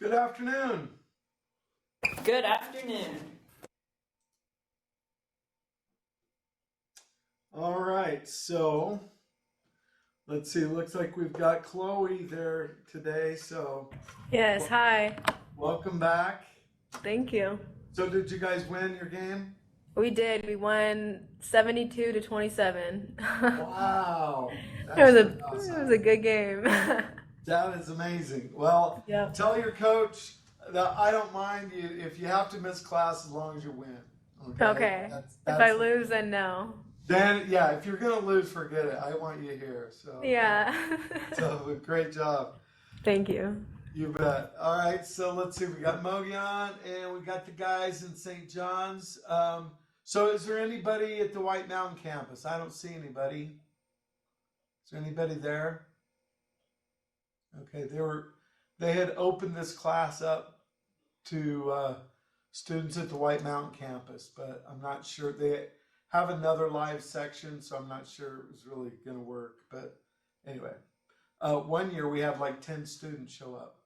Good afternoon. Good afternoon. All right, so let's see. Looks like we've got Chloe there today. So Yes, hi. welcome back. Thank you. So did you guys win your game? We did. We won 72 to 27. Wow, It was that's a it was awesome. a good game. That is amazing. Well, Yep. tell your coach that I don't mind you if you have to miss class as long as you win. Okay, Okay. that's If I that's lose, then no. then yeah. If you're gonna lose, forget it. I want you here. Yeah. So great job. Thank you. You bet. All right, so let's see. We got Mogollon and we got the guys in St. John's. So is there anybody at the White Mountain campus? I don't see anybody. Is there anybody there? Okay, they had opened this class up to students at the White Mountain campus, but I'm not sure. They have another live section, so I'm not sure it was really going to work. But anyway, one year we had like 10 students show up.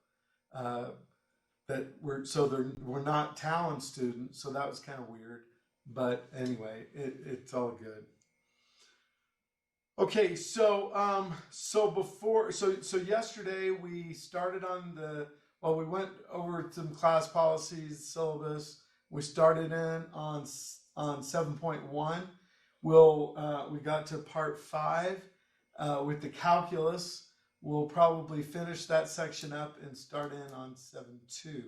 We're not Talon students, so that was kind of weird. But anyway, it's all good. Okay, so yesterday we started on we went over some class policies syllabus. We started in on 7.1. We got to part 5 with the calculus. We'll probably finish that section up and start in on 7.2.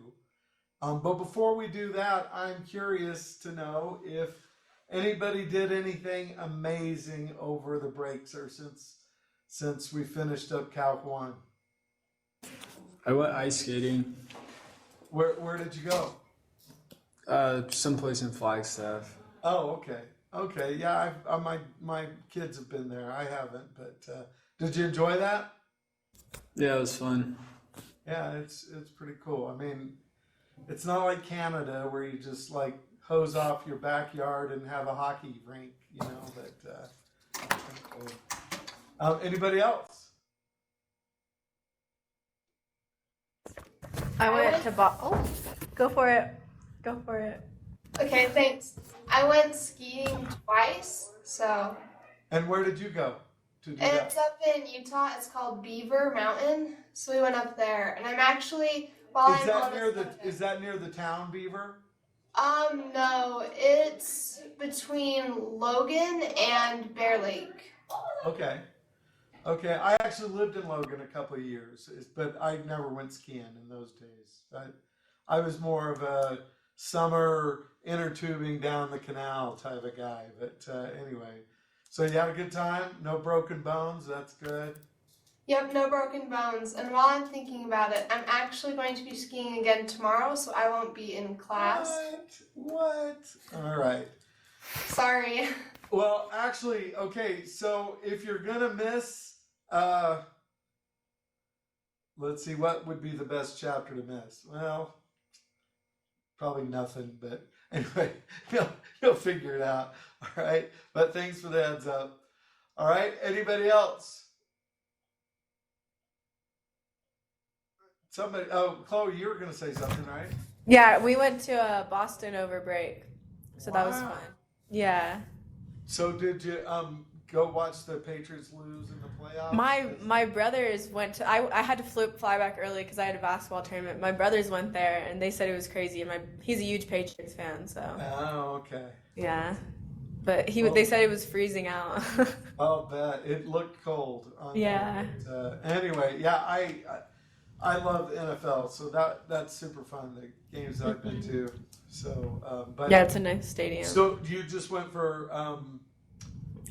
But before we do that, I'm curious to know if anybody did anything amazing over the breaks or since we finished up Calc 1. I went ice skating, Where did you go? someplace in Flagstaff. Oh, okay. Okay, yeah, my kids have been there. I haven't, but did you enjoy that? Yeah, it was fun. Yeah, it's pretty cool. I mean, it's not like Canada where you just like hose off your backyard and have a hockey rink, but pretty cool. Anybody else? I went to Oh, go for it. Go for it. Okay, thanks. I went skiing twice, so And where did you go to do that? it's up in Utah. It's called Beaver Mountain, so we went up there. And I'm actually while Is I'm that on near this the subject- is that near the town Beaver? no, it's between Logan and Bear Lake. Okay. Okay. I actually lived in Logan a couple of years, but I never went skiing in those days. I was more of a summer inner tubing down the canal type of guy. But anyway, so you had a good time? No broken bones? That's good. Yep, no broken bones. And while I'm thinking about it, I'm actually going to be skiing again tomorrow, so I won't be in class. What? All right. Sorry. Well, actually, okay, so if you're gonna miss, let's see, what would be the best chapter to miss? Well, probably nothing, but anyway, you'll figure it out. All right. But thanks for the heads up. All right. Anybody else? Chloe, you were gonna say something, right? Yeah, we went to Boston over break. So that was Wow. fun. Yeah. So did you go watch the Patriots lose in the playoffs? My brothers went to I had to fly back early because I had a basketball tournament. My brothers went there and they said it was crazy, and he's a huge Patriots fan, so Oh, okay. yeah. But Well- they said it was freezing out. I'll bet it looked cold. Yeah. Anyway, yeah, I love the NFL, so that's super fun. The games I've been to. So, but Yeah, it's a nice stadium. so you just went for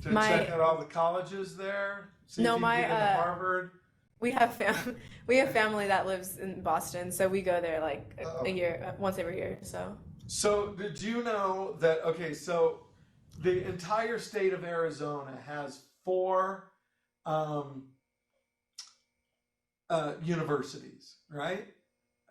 to check out all the colleges there. See No, if you my, can get into Harvard. We have we have family that lives in Boston, so we go there like Oh. a year, once every year. So So did you know that? Okay, so the entire state of Arizona has 4 universities, right?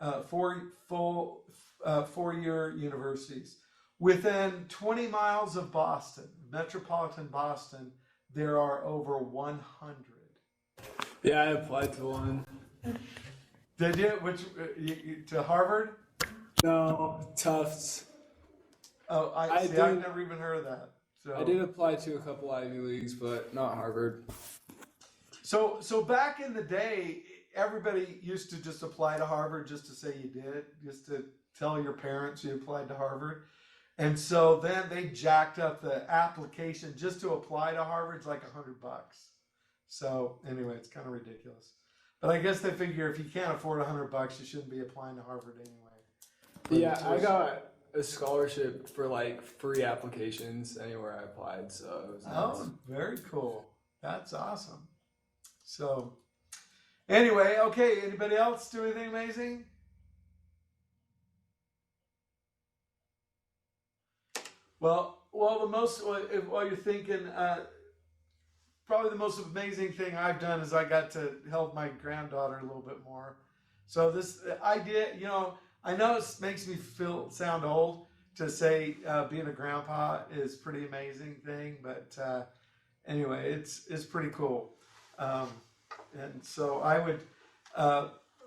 4-year universities. Within 20 miles of Boston, metropolitan Boston, there are over 100. Yeah, I applied to one. Did you? To Harvard? No, Tufts. Oh, I I've did- never even heard of that. So I did apply to a couple Ivy Leagues, but not Harvard. So back in the day, everybody used to just apply to Harvard just to say you did, just to tell your parents you applied to Harvard. And so then they jacked up the application just to apply to Harvard's like $100. So anyway, it's kind of ridiculous. But I guess they figure if you can't afford $100, you shouldn't be applying to Harvard anyway. Yeah, I got a scholarship for like free applications anywhere I applied, so it was nice. Oh, very cool. That's awesome. So anyway, okay, anybody else do anything amazing? Well, while you're thinking, probably the most amazing thing I've done is I got to help my granddaughter a little bit more. So this idea, I know it makes me sound old to say being a grandpa is a pretty amazing thing, but anyway, it's pretty cool. And so I would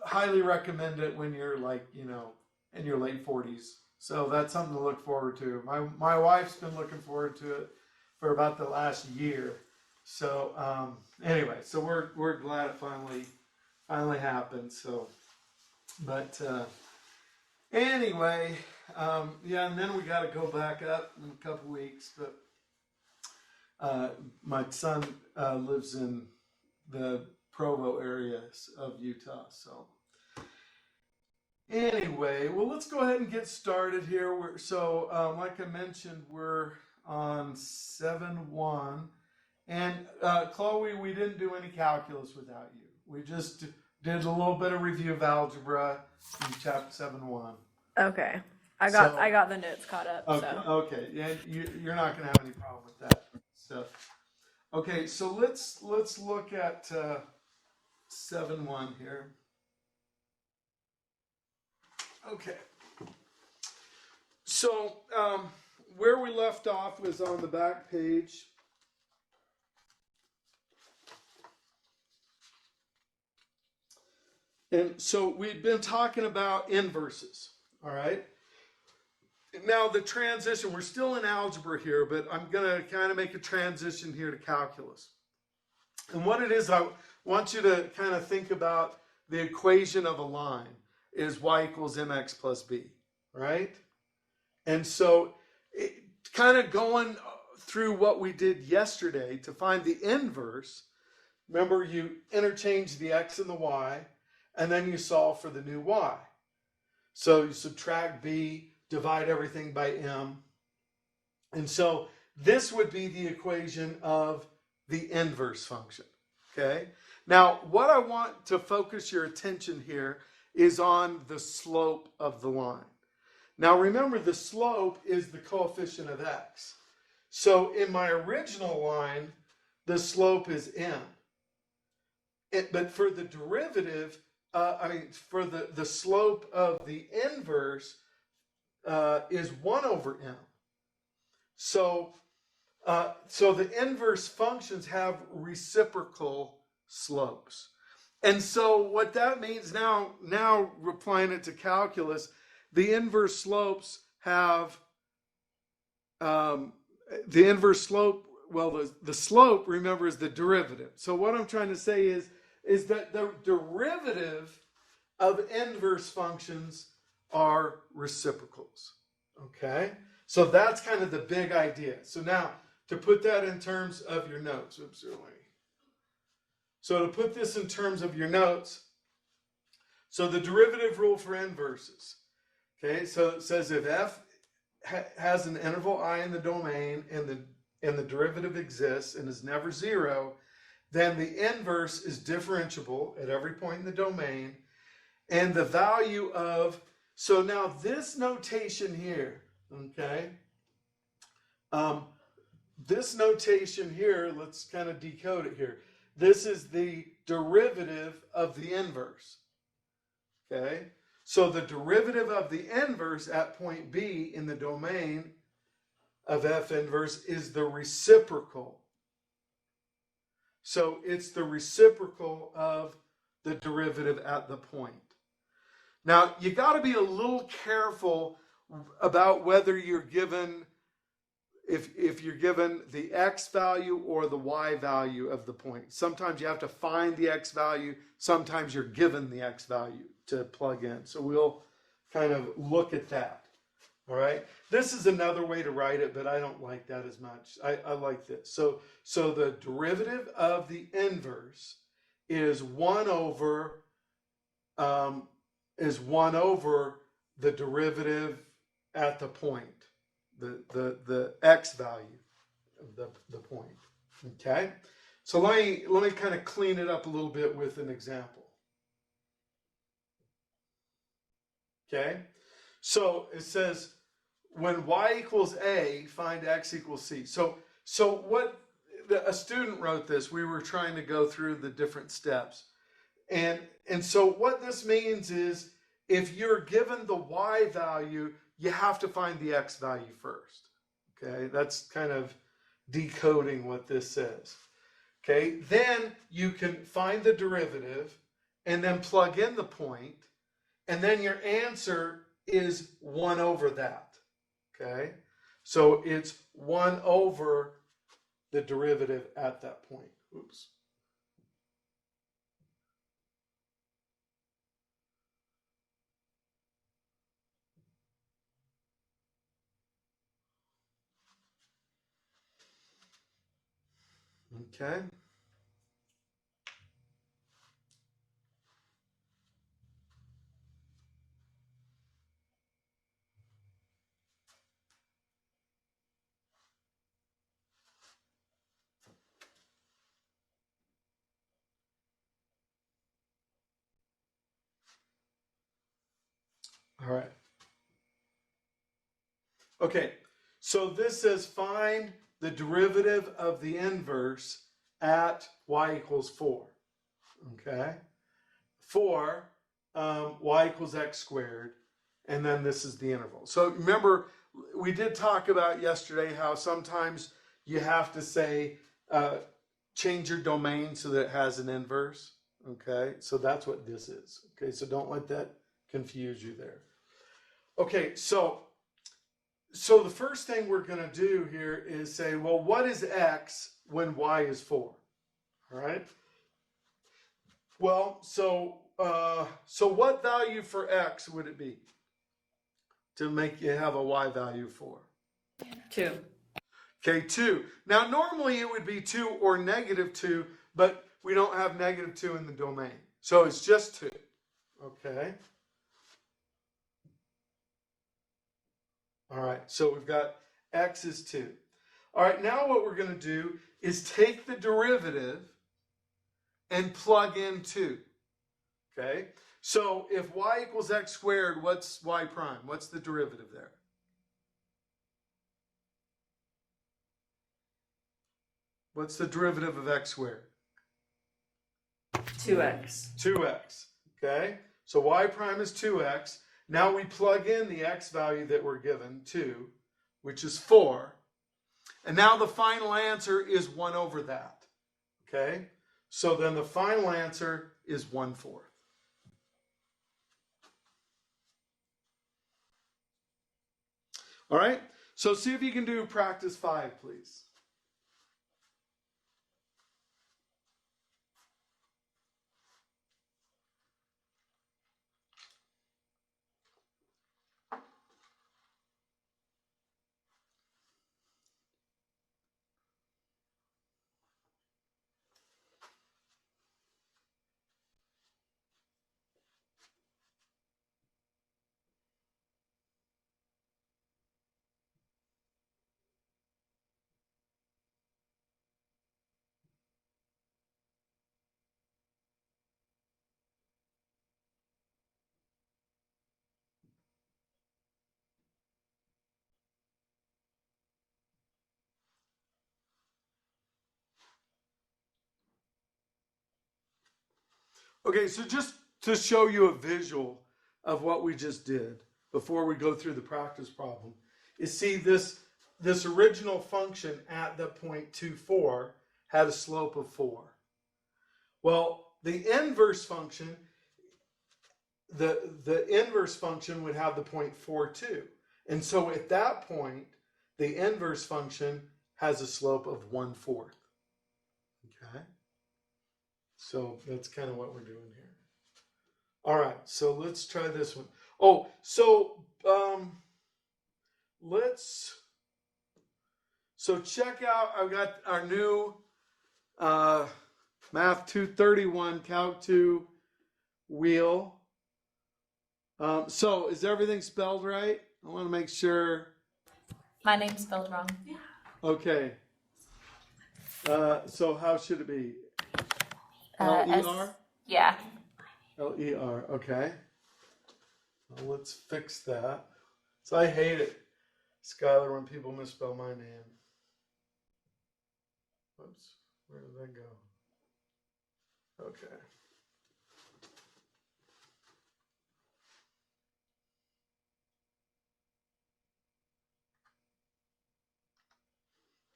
highly recommend it when you're like, in your late 40s. So that's something to look forward to. My wife's been looking forward to it for about the last year. So anyway, so we're glad it finally happened. So, but anyway, yeah, and then we got to go back up in a couple weeks. But my son lives in the Provo areas of Utah. So anyway, well, let's go ahead and get started here. Like I mentioned, we're on 7-1. And Chloe, we didn't do any calculus without you. We just did a little bit of review of algebra in chapter 7-1. Okay. I got the notes caught up. Okay, So okay. Yeah, you're not going to have any problem with that stuff. Okay, so let's look at 7-1 here. Okay. So where we left off was on the back page. And so we've been talking about inverses, all right? Now the transition, we're still in algebra here, but I'm going to kind of make a transition here to calculus. And what it is, I want you to kind of think about the equation of a line is y equals mx plus b, right? And so kind of going through what we did yesterday to find the inverse, remember you interchange the x and the y, and then you solve for the new y. So you subtract b, divide everything by m. And so this would be the equation of the inverse function, okay? Now, what I want to focus your attention here is on the slope of the line. Now, remember, the slope is the coefficient of x. So in my original line, the slope is m. But for the derivative, for the slope of the inverse is 1 over m. So the inverse functions have reciprocal slopes. And so what that means now applying it to calculus, the inverse slopes have the inverse slope, the slope, remember, is the derivative. So what I'm trying to say is that the derivative of inverse functions are reciprocals, okay? So that's kind of the big idea. So now, to put that in terms of your notes, so to put this in terms of your notes, so the derivative rule for inverses, okay? So it says if f has an interval I in the domain and the derivative exists and is never 0, then the inverse is differentiable at every point in the domain, and the value of, so now this notation here, okay, this notation here, let's kind of decode it here. This is the derivative of the inverse, okay? So the derivative of the inverse at point B in the domain of f inverse is the reciprocal. So it's the reciprocal of the derivative at the point, Now, you got to be a little careful about whether you're given, if you're given the x value or the y value of the point. Sometimes you have to find the x value. Sometimes you're given the x value to plug in. So we'll kind of look at that. All right. This is another way to write it, but I don't like that as much. I like this. So the derivative of the inverse is 1 over the derivative at the point, the x value of the point. Okay. So let me kind of clean it up a little bit with an example. Okay. So it says, when y equals a, find x equals c. So what a student wrote this, we were trying to go through the different steps. And so what this means is, if you're given the y value, you have to find the x value first. Okay, that's kind of decoding what this says. Okay, then you can find the derivative and then plug in the point, and then your answer is 1 over that. Okay, so it's 1 over the derivative at that point. Oops. Okay. All right. Okay, so this says find the derivative of the inverse at y equals 4. Okay, for y equals x squared, and then this is the interval. So remember, we did talk about yesterday how sometimes you have to say, change your domain so that it has an inverse. Okay, so that's what this is. Okay, so don't let that confuse you there. Okay, so the first thing we're going to do here is say, well, what is x when y is 4? All right. Well, so what value for x would it be to make you have a y value 4? 2. Okay, 2. Now, normally it would be 2 or negative 2, but we don't have negative 2 in the domain. So it's just 2. Okay. All right, so we've got x is 2. All right, now what we're going to do is take the derivative and plug in 2. Okay, so if y equals x squared, what's y prime? What's the derivative there? What's the derivative of x squared? 2x. 2x. Okay, so y prime is 2x. Now we plug in the x value that we're given, 2, which is 4. And now the final answer is 1 over that. Okay? So then the final answer is 1/4. All right? So see if you can do practice 5, please. Okay, so just to show you a visual of what we just did before we go through the practice problem, is see this original function at the point 2, 4 had a slope of 4. Well, the inverse function, the inverse function would have the point 4.2. And so at that point, the inverse function has a slope of 1/4. Okay? So that's kind of what we're doing here. All right, so let's try this one. Oh, so check out, I've got our new Math 231 Calc 2 wheel. So is everything spelled right? I want to make sure. My name's spelled wrong. Okay. So how should it be? S- L-E-R? Yeah. L-E-R, okay. Well, let's fix that. So I hate it, Skylar, when people misspell my name. Whoops, where did that go? Okay.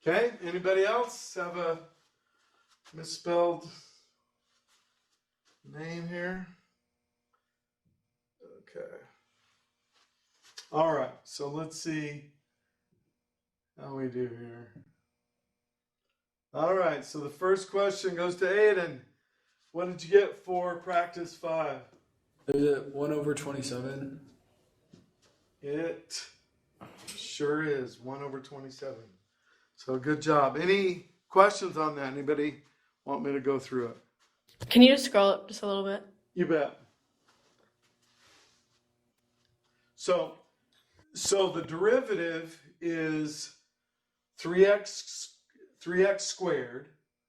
Okay, anybody else have a misspelled name here? Okay. All right, so let's see how we do here. All right, so the first question goes to Aiden. What did you get for practice 5? Is it 1/27? It sure is 1/27. So good job. Any questions on that? Anybody want me to go through it? Can you just scroll up just a little bit? You bet. So the derivative is 3x squared,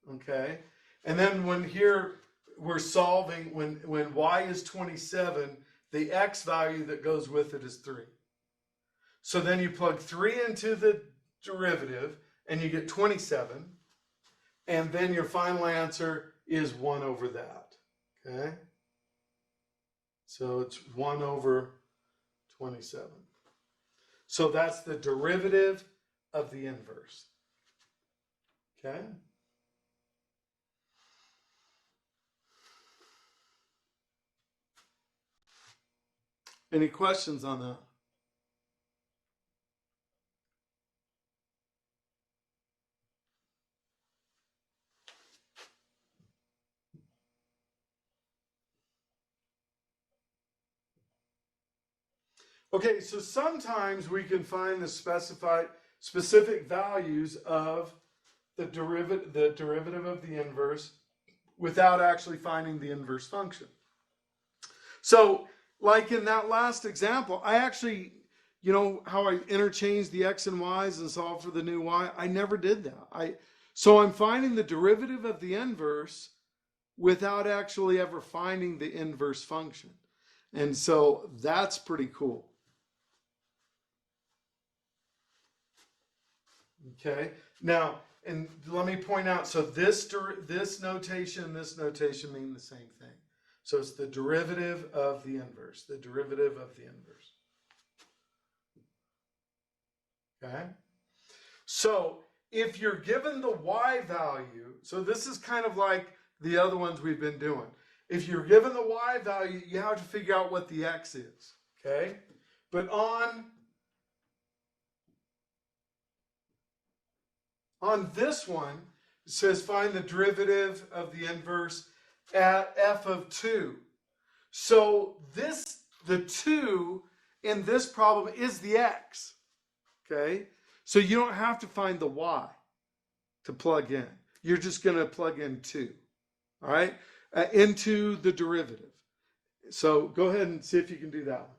okay? And then when here we're solving, when y is 27, the x value that goes with it is 3. So then you plug 3 into the derivative, and you get 27. And then your final answer is 1 over that, okay? So it's 1/27. So that's the derivative of the inverse. Okay? Any questions on that? Okay, so sometimes we can find the specific values of the derivative of the inverse without actually finding the inverse function. So, like in that last example, I actually, you know how I interchanged the x and y's and solved for the new y? I never did that. So I'm finding the derivative of the inverse without actually ever finding the inverse function. And so that's pretty cool. Okay, now, and let me point out, so this notation and this notation mean the same thing. So it's the derivative of the inverse, the derivative of the inverse. Okay, so if you're given the y value, so this is kind of like the other ones we've been doing. If you're given the y value, you have to figure out what the x is, okay? But on this one, it says find the derivative of the inverse at f of 2. So the 2 in this problem is the x, okay? So you don't have to find the y to plug in. You're just going to plug in 2, all right, into the derivative. So go ahead and see if you can do that one.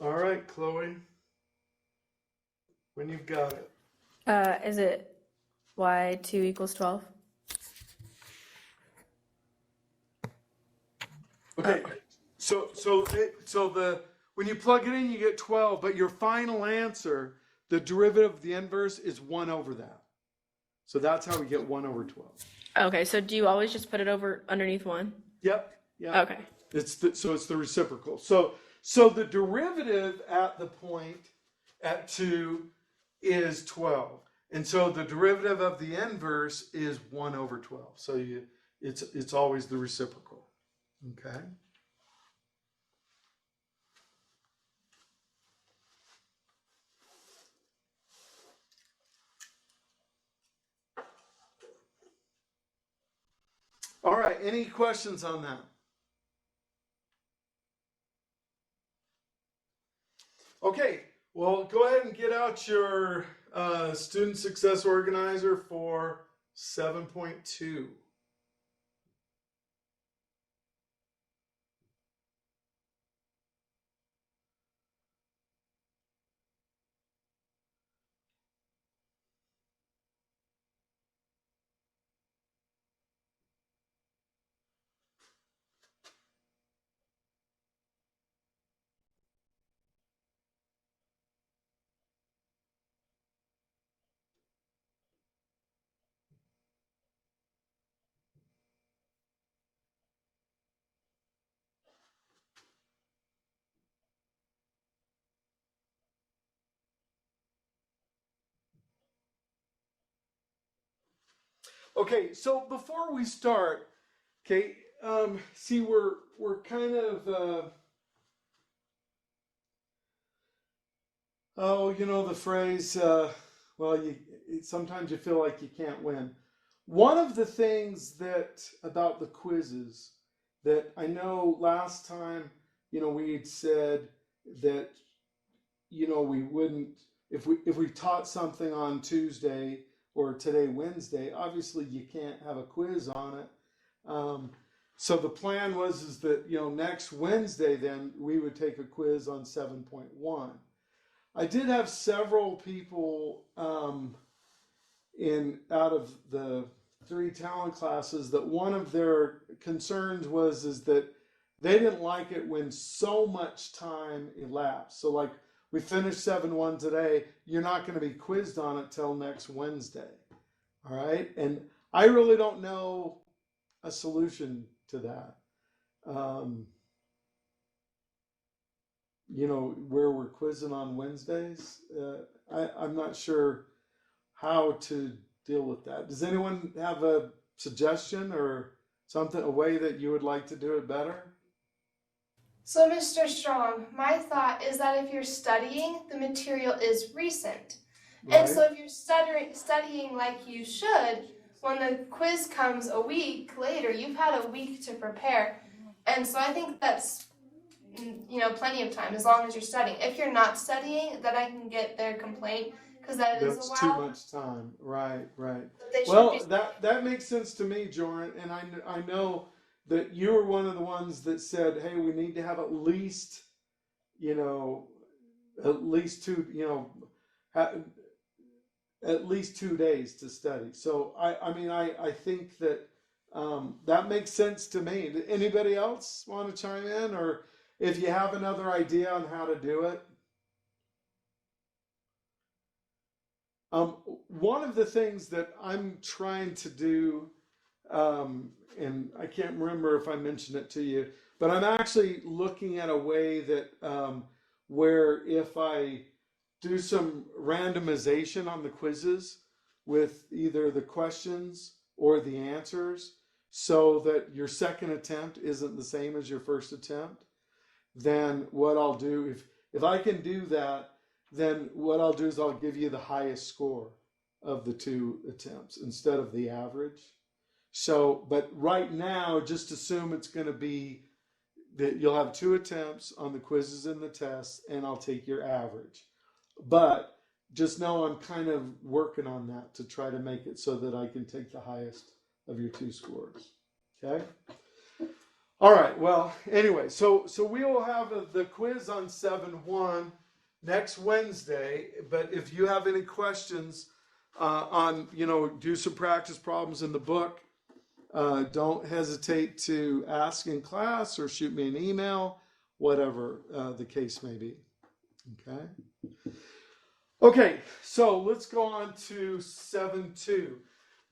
All right, Chloe. When you've got it. Is it y2 equals 12? Okay. So when you plug it in, you get 12, but your final answer, the derivative of the inverse, is 1 over that. So that's how we get 1 over 12. Okay, so do you always just put it over underneath 1? Yep. Okay. It's the reciprocal. So the derivative at the point at 2 is 12. And so the derivative of the inverse is 1 over 12. So it's always the reciprocal. Okay? All right, any questions on that? Okay, well, go ahead and get out your student success organizer for 7.2. Okay, so before we start, okay, see, we're kind of the phrase, sometimes you feel like you can't win. One of the things that about the quizzes that I know last time, we had said that, we wouldn't, if we taught something on Tuesday or today, Wednesday, obviously you can't have a quiz on it. So the plan is that, next Wednesday, then we would take a quiz on 7.1. I did have several people out of the 3 talent classes that one of their concerns is that they didn't like it when so much time elapsed. So like we finished 7.1 today, you're not going to be quizzed on it till next Wednesday. All right, and I really don't know a solution to that. Where we're quizzing on Wednesdays. I'm not sure how to deal with that. Does anyone have a suggestion or something, a way that you would like to do it better? So, Mr. Strong, my thought is that if you're studying, the material is recent. Right? And so if you're studying like you should, when the quiz comes a week later, you've had a week to prepare. And so I think that's plenty of time as long as you're studying. If you're not studying, then I can get their complaint because that's a too while. much time. Right. They Well, should be. that makes sense to me, Joran, and I know that you were one of the ones that said, "Hey, we need to have at least 2, at least 2 days to study." So I think that that makes sense to me. Anybody else want to chime in, or if you have another idea on how to do it? One of the things that I'm trying to do, and I can't remember if I mentioned it to you, but I'm actually looking at a way that where if I do some randomization on the quizzes with either the questions or the answers, so that your second attempt isn't the same as your first attempt, then what I'll do, if I can do that, then what I'll do is I'll give you the highest score of the 2 attempts instead of the average. So, but right now, just assume it's going to be that you'll have 2 attempts on the quizzes and the tests, and I'll take your average. But just know I'm kind of working on that to try to make it so that I can take the highest of your 2 scores. Okay? All right, well, anyway, so we will have the quiz on 7-1 next Wednesday, but if you have any questions on, do some practice problems in the book, don't hesitate to ask in class or shoot me an email, whatever the case may be. Okay, so let's go on to 7-2.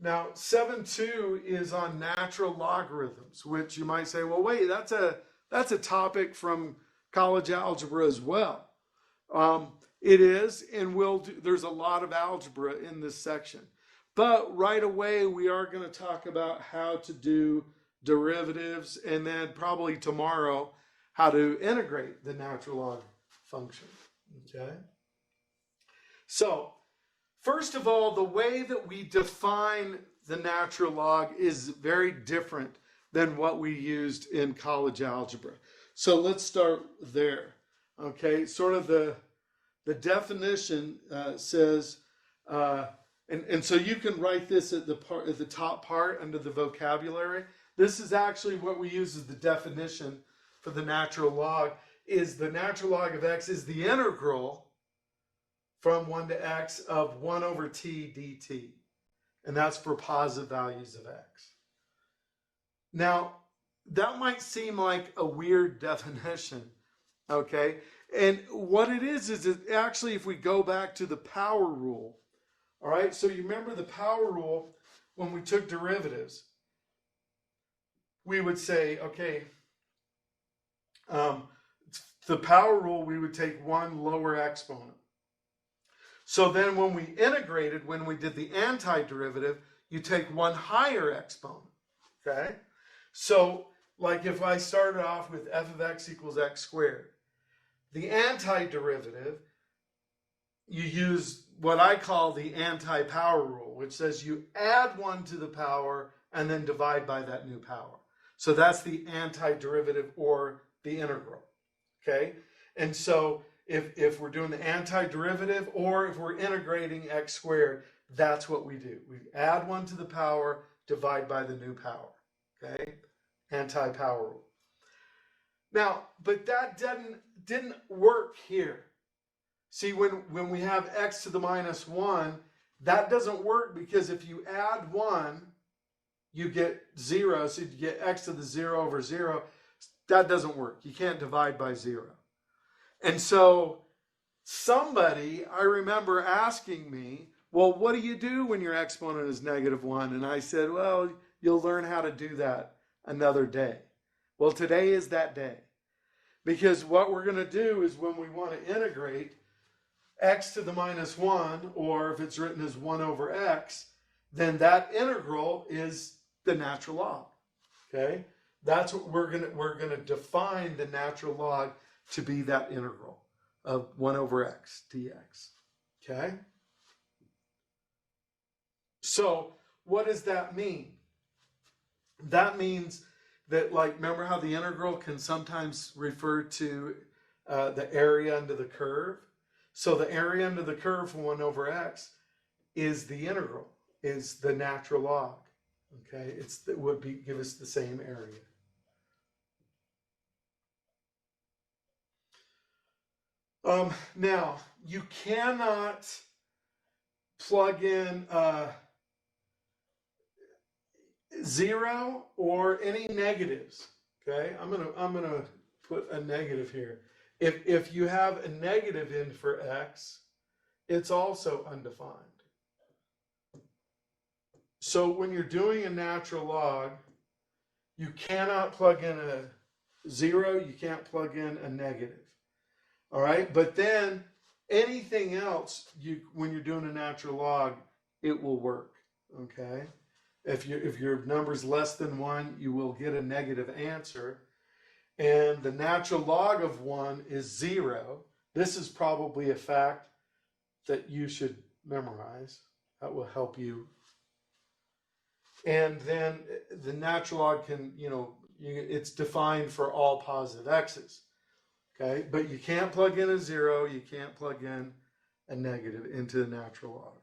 Now, 7-2 is on natural logarithms, which you might say, well, wait, that's a topic from college algebra as well. It is, and there's a lot of algebra in this section. But right away, we are going to talk about how to do derivatives, and then probably tomorrow, how to integrate the natural log function. Okay? So, first of all, the way that we define the natural log is very different than what we used in college algebra. So let's start there. Okay, sort of the definition says, and so you can write this at the top part under the vocabulary. This is actually what we use as the definition for the natural log. Is the natural log of x is the integral from 1 to x of 1 over t dt. And that's for positive values of x. Now, that might seem like a weird definition, okay? And what it is it actually, if we go back to the power rule, all right? So you remember the power rule when we took derivatives, we would say, okay, the power rule, we would take one lower exponent. So then when we integrated, when we did the antiderivative, you take one higher exponent, okay? So like if I started off with f of x equals x squared, the antiderivative, you use what I call the anti-power rule, which says you add 1 to the power and then divide by that new power. So that's the antiderivative or the integral, okay? And so if we're doing the antiderivative or if we're integrating x squared, that's what we do. We add 1 to the power, divide by the new power, okay? Anti-power rule. Now, but that didn't work here. See, when we have x to the minus 1, that doesn't work because if you add 1, you get 0, so you get x to the 0 over 0. That doesn't work. You can't divide by 0. And so somebody, I remember asking me, well, what do you do when your exponent is -1? And I said, well, you'll learn how to do that another day. Well, today is that day. Because what we're going to do is when we want to integrate x to the minus 1, or if it's written as 1 over x, then that integral is the natural log. Okay? That's what we're going to define the natural log to be, that integral of 1 over x dx. Okay? So, what does that mean? That means that, like, remember how the integral can sometimes refer to the area under the curve? So the area under the curve from 1 over x is the integral, is the natural log. Okay? It would give us the same area. Now, you cannot plug in 0 or any negatives. Okay, I'm gonna put a negative here. If you have a negative in for x, it's also undefined. So when you're doing a natural log, you cannot plug in a 0. You can't plug in a negative. All right, but then anything else, when you're doing a natural log, it will work. Okay, if your number's less than 1, you will get a negative answer, and the natural log of 1 is 0. This is probably a fact that you should memorize. That will help you. And then the natural log can, it's defined for all positive x's. Okay, but you can't plug in a 0, you can't plug in a negative into the natural log.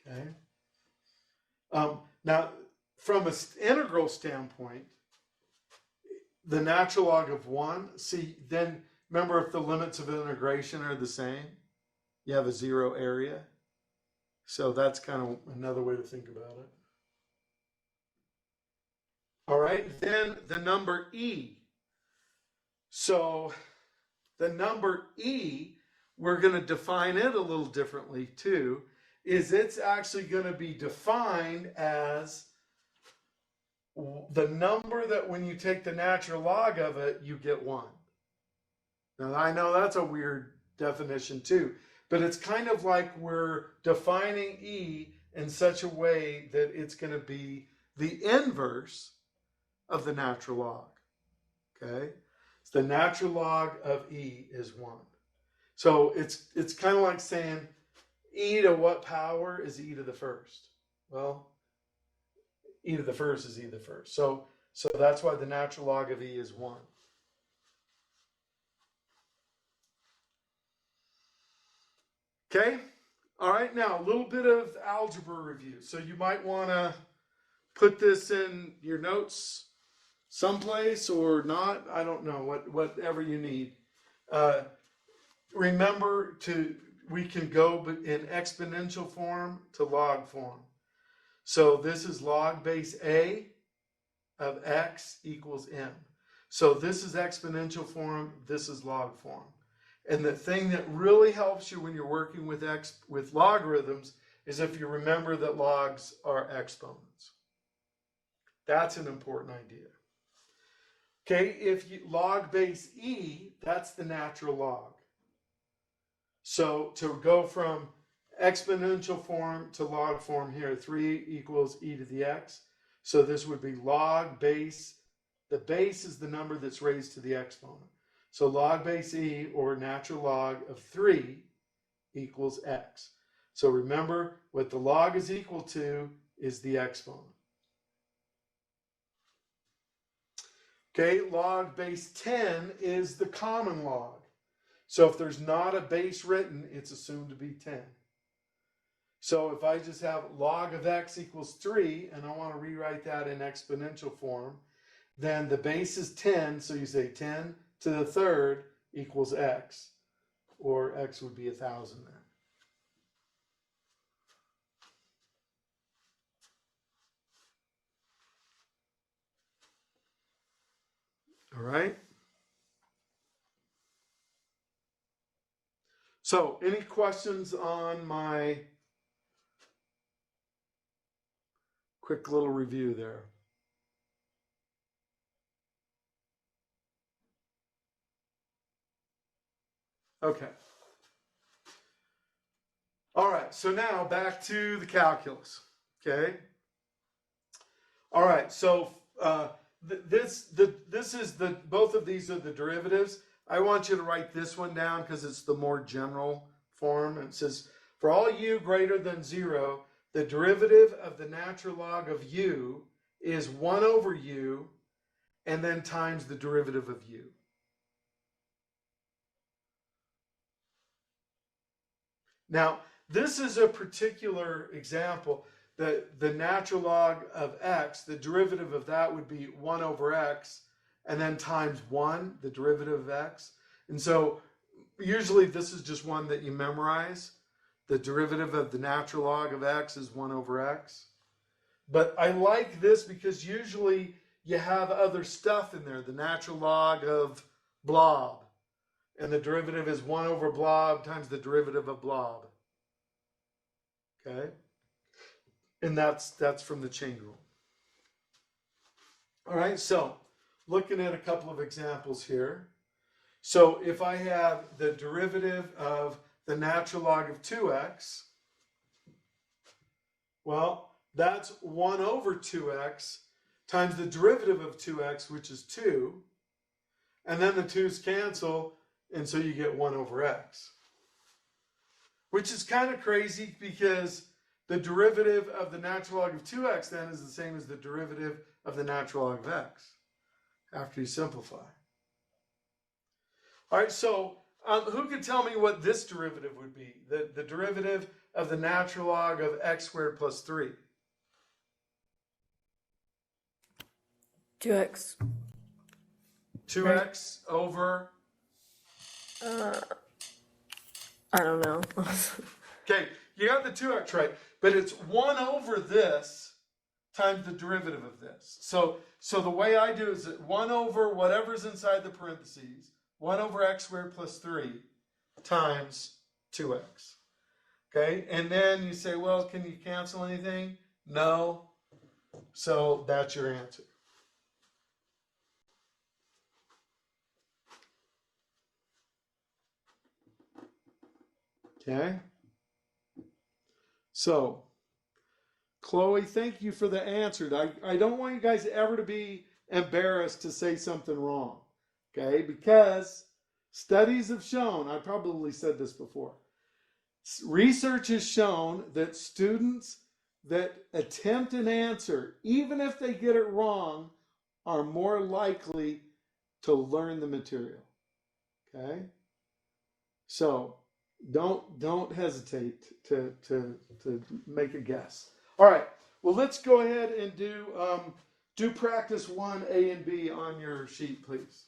Okay. Now, from an integral standpoint, the natural log of 1, see, then remember if the limits of integration are the same, you have a 0 area. So that's kind of another way to think about it. All right, then the number e. So the number e, we're going to define it a little differently too, is it's actually going to be defined as the number that when you take the natural log of it, you get 1. Now I know that's a weird definition too, but it's kind of like we're defining e in such a way that it's going to be the inverse of the natural log. Okay? So the natural log of e is 1. So it's kind of like saying e to what power is e to the first? Well, e to the first is e to the first. So that's why the natural log of e is 1. Okay? All right, now a little bit of algebra review. So you might want to put this in your notes someplace or not. I don't know, whatever you need. Remember we can go in exponential form to log form. So this is log base a of x equals m. So this is exponential form, this is log form. And the thing that really helps you when you're working with logarithms is if you remember that logs are exponents. That's an important idea. Okay, if you log base e, that's the natural log. So to go from exponential form to log form here, 3 equals e to the x. So this would be log base. The base is the number that's raised to the exponent. So log base e, or natural log of 3, equals x. So remember, what the log is equal to is the exponent. Okay, log base 10 is the common log. So if there's not a base written, it's assumed to be 10. So if I just have log of x equals 3, and I want to rewrite that in exponential form, then the base is 10, so you say 10 to the third equals x, or x would be 1,000 then. All right. So, any questions on my quick little review there? Okay. All right, so now back to the calculus. Okay. All right, so this is both of these are the derivatives. I want you to write this one down because it's the more general form. It says, for all u greater than 0, the derivative of the natural log of u is 1 over u, and then times the derivative of u. Now, this is a particular example. The natural log of x, the derivative of that would be 1 over x, and then times 1, the derivative of x. And so usually this is just one that you memorize. The derivative of the natural log of x is 1 over x. But I like this because usually you have other stuff in there. The natural log of blob. And the derivative is 1 over blob times the derivative of blob. Okay? And that's from the chain rule. All right, so looking at a couple of examples here. So if I have the derivative of the natural log of 2x, well, that's 1 over 2x times the derivative of 2x, which is 2. And then the 2's cancel, and so you get 1 over x. Which is kind of crazy because the derivative of the natural log of 2x then is the same as the derivative of the natural log of x after you simplify. All right, so who could tell me what this derivative would be? The derivative of the natural log of x squared plus 3. 2x. 2x over, I don't know. okay, you got the 2x right, but it's 1 over this times the derivative of this. So the way I do is that 1 over whatever's inside the parentheses, 1 over x squared plus 3 times 2x. Okay, and then you say, well, can you cancel anything? No. So that's your answer. Okay. So, Chloe, thank you for the answer. I don't want you guys ever to be embarrassed to say something wrong. Okay, because studies have shown, I probably said this before, research has shown that students that attempt an answer, even if they get it wrong, are more likely to learn the material. Okay? So don't hesitate to make a guess. All right. Well, let's go ahead and do practice 1, A and B on your sheet, please.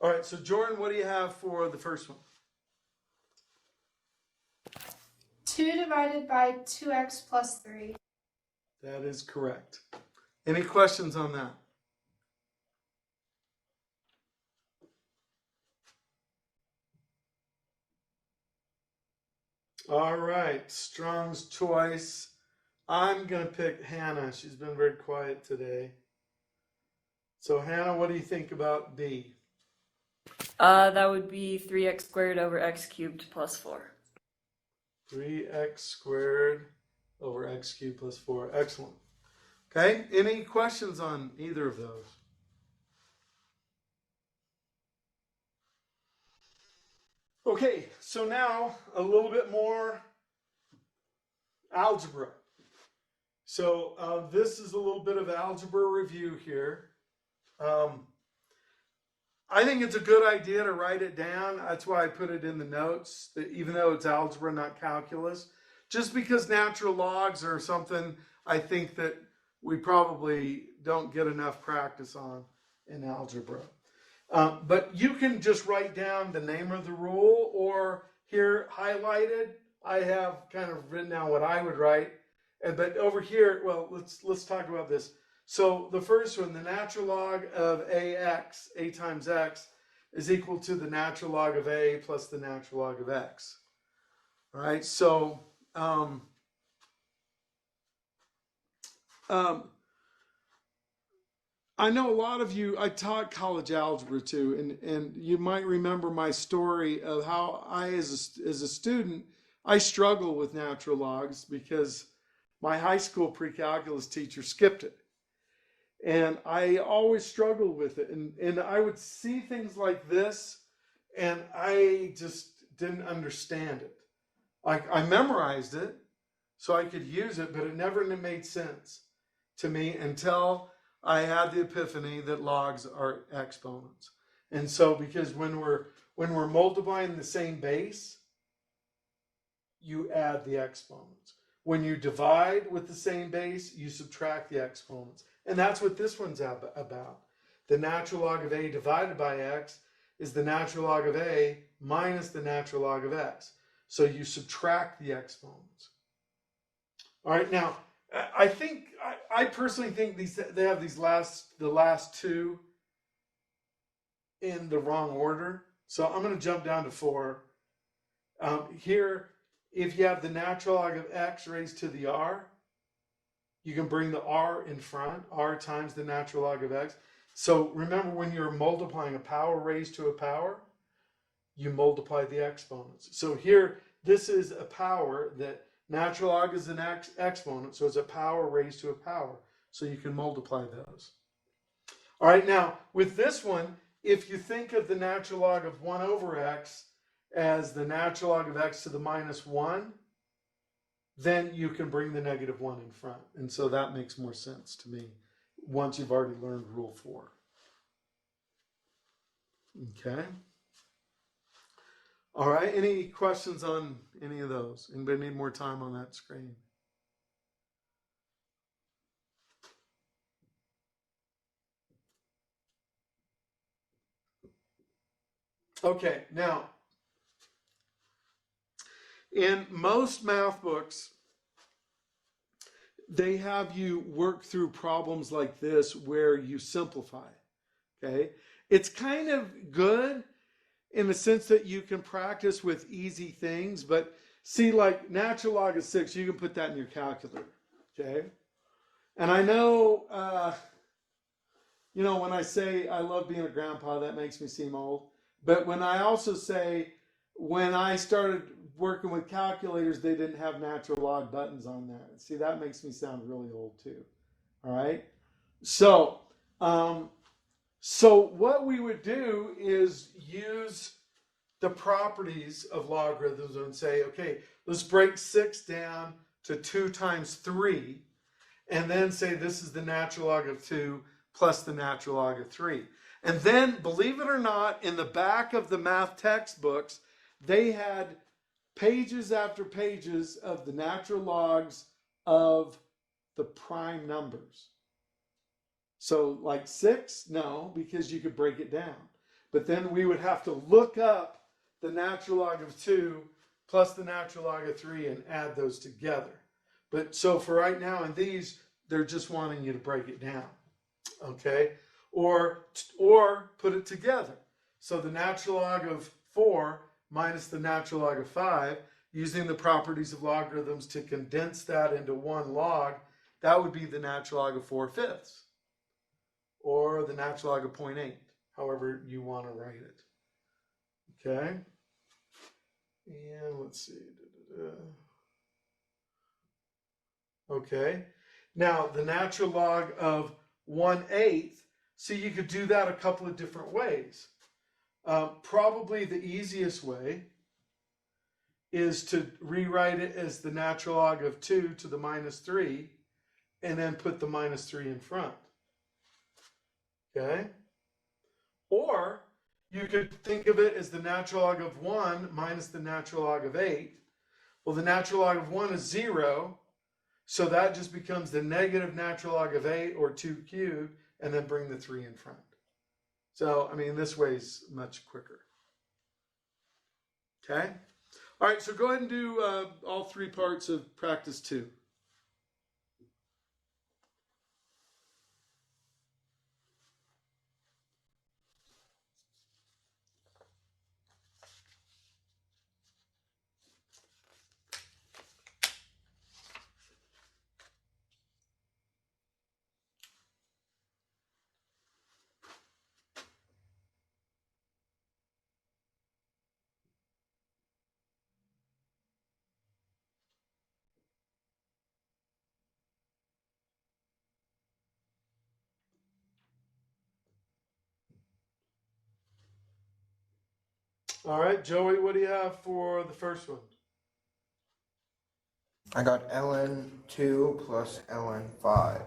All right, so Jordan, what do you have for the first one? 2 divided by 2x plus 3. That is correct. Any questions on that? All right, Strong's choice. I'm going to pick Hannah. She's been very quiet today. So, Hannah, what do you think about B? That would be 3x squared over x cubed plus 4. 3x squared over x cubed plus 4. Excellent. Okay, any questions on either of those? Okay, so now a little bit more algebra. So this is a little bit of algebra review here. I think it's a good idea to write it down. That's why I put it in the notes, that even though it's algebra, not calculus. Just because natural logs are something I think that we probably don't get enough practice on in algebra. But you can just write down the name of the rule, or here highlighted, I have kind of written down what I would write. But over here, well, let's talk about this. So the first one, the natural log of ax, a times x, is equal to the natural log of a plus the natural log of x. All right, so I know a lot of you, I taught college algebra too, and you might remember my story of how I, as a student, I struggle with natural logs because my high school pre-calculus teacher skipped it. And I always struggled with it. And I would see things like this, and I just didn't understand it. I memorized it so I could use it, but it never made sense to me until I had the epiphany that logs are exponents. And so, because when we're multiplying the same base, you add the exponents. When you divide with the same base, you subtract the exponents. And that's what this one's about. The natural log of a divided by x is the natural log of a minus the natural log of x. So you subtract the exponents. All right, now, I personally think they have the last two in the wrong order. So I'm going to jump down to 4. Here, if you have the natural log of x raised to the r, you can bring the r in front, r times the natural log of x. So remember, when you're multiplying a power raised to a power, you multiply the exponents. So here, this is a power that natural log is an exponent, so it's a power raised to a power. So you can multiply those. All right, now, with this one, if you think of the natural log of 1 over x as the natural log of x to the minus 1, then you can bring the negative 1 in front. And so that makes more sense to me once you've already learned Rule 4. Okay. All right. Any questions on any of those? Anybody need more time on that screen? Okay. Now, in most math books, they have you work through problems like this where you simplify. Okay. It's kind of good in the sense that you can practice with easy things, but see, like natural log of 6, you can put that in your calculator. Okay. And I know, when I say I love being a grandpa, that makes me seem old. But when I also say, when I started working with calculators, they didn't have natural log buttons on there. See, that makes me sound really old too. All right. So what we would do is use the properties of logarithms and say, okay, let's break 6 down to 2 times 3, and then say this is the natural log of 2 plus the natural log of 3. And then, believe it or not, in the back of the math textbooks, they had pages after pages of the natural logs of the prime numbers. So like 6, no, because you could break it down. But then we would have to look up the natural log of 2 plus the natural log of 3 and add those together. But so for right now in these, they're just wanting you to break it down. Okay? Or put it together. So the natural log of 4 minus the natural log of 5, using the properties of logarithms to condense that into one log, that would be the natural log of 4/5. Or the natural log of 0.8, however you want to write it. Okay? And let's see. Okay. Now, the natural log of 1/8, so you could do that a couple of different ways. Probably the easiest way is to rewrite it as the natural log of 2 to the minus 3, and then put the minus 3 in front. Okay? Or you could think of it as the natural log of 1 minus the natural log of 8. Well, the natural log of 1 is 0, so that just becomes the negative natural log of 8, or 2 cubed, and then bring the 3 in front. So, I mean, this way is much quicker. Okay? All right, so go ahead and do all 3 parts of practice 2. All right, Joey, what do you have for the first one? I got ln 2 plus ln 5.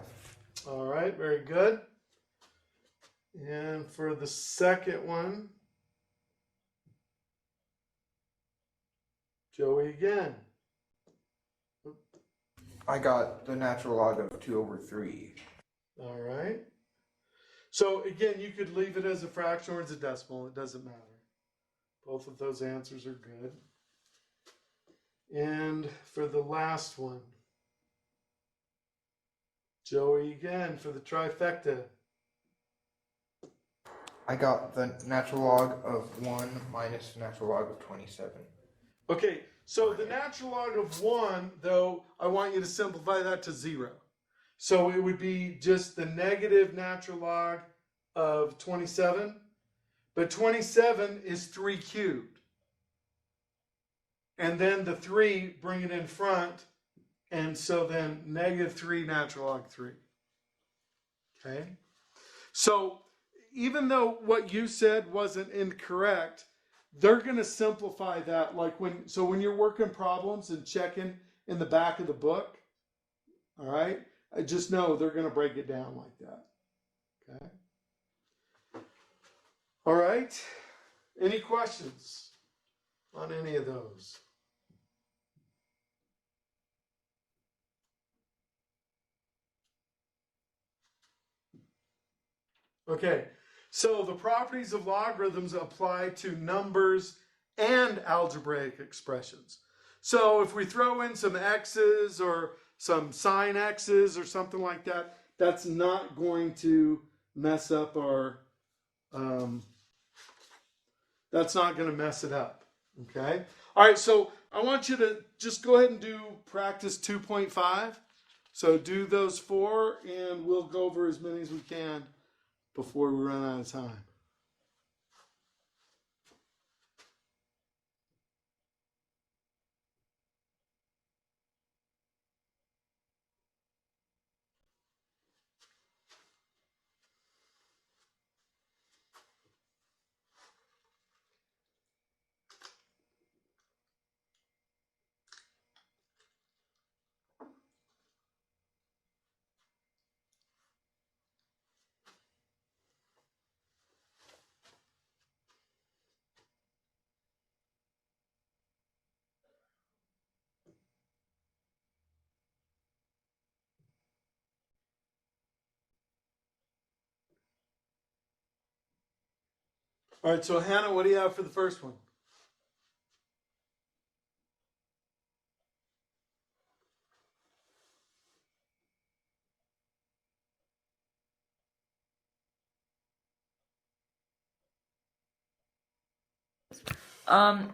All right, very good. And for the second one, Joey again. I got the natural log of 2 over 3. All right. So again, you could leave it as a fraction or as a decimal. It doesn't matter. Both of those answers are good. And for the last one, Joey again for the trifecta. I got the natural log of 1 minus the natural log of 27. Okay, so the natural log of 1, though, I want you to simplify that to 0. So it would be just the negative natural log of 27. But 27 is 3 cubed. And then the 3, bring it in front. And so then negative 3 natural log 3. Okay? So even though what you said wasn't incorrect, they're going to simplify that. Like when you're working problems and checking in the back of the book. All right. I just know they're going to break it down like that. Okay. All right. Any questions on any of those? Okay, so the properties of logarithms apply to numbers and algebraic expressions. So if we throw in some x's or some sine x's or something like that, that's not going to mess up our, that's not going to mess it up, okay? All right, so I want you to just go ahead and do practice 2.5. So do those 4, and we'll go over as many as we can before we run out of time. All right, so Hannah, what do you have for the first one?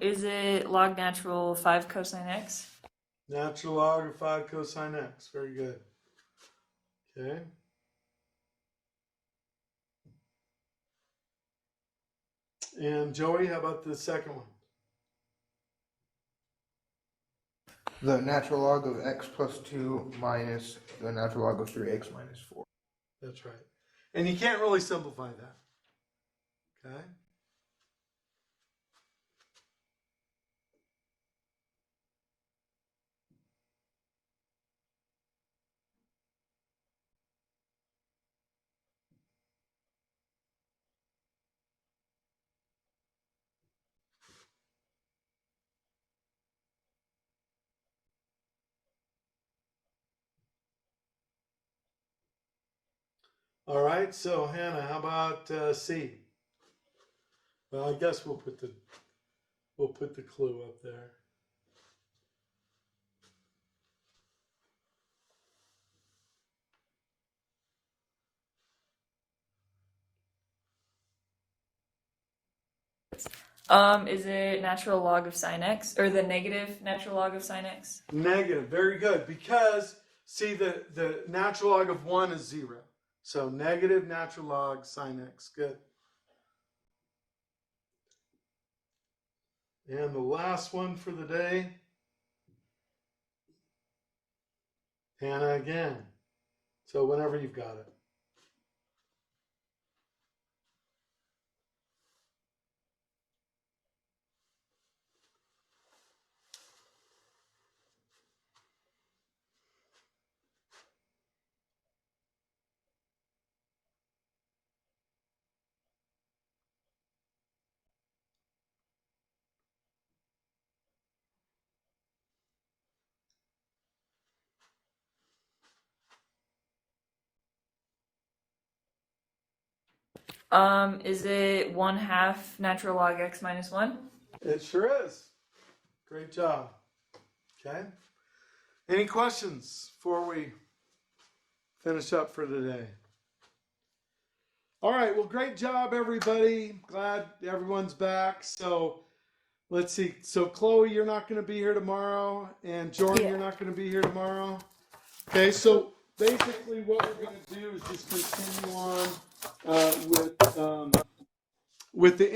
Is it log natural 5 cosine x? Natural log of 5 cosine x. Very good. Okay. And Joey, how about the second one? The natural log of x plus 2 minus the natural log of 3x minus 4. That's right. And you can't really simplify that. Okay. All right, so Hannah, how about C? Well, I guess we'll put the clue up there. Is it natural log of sine x, or the negative natural log of sine x? Negative. Very good. Because see, the natural log of 1 is 0. So negative natural log sine x. Good. And the last one for the day, Hannah again. So whenever you've got it. Is it 1/2 natural log x minus 1? It sure is. Great job. Okay. Any questions before we finish up for today? All right. Well, great job, everybody. Glad everyone's back. So let's see. So Chloe, you're not going to be here tomorrow, and Jordan, Yeah. you're not going to be here tomorrow. Okay. So basically, what we're going to do is just continue on with the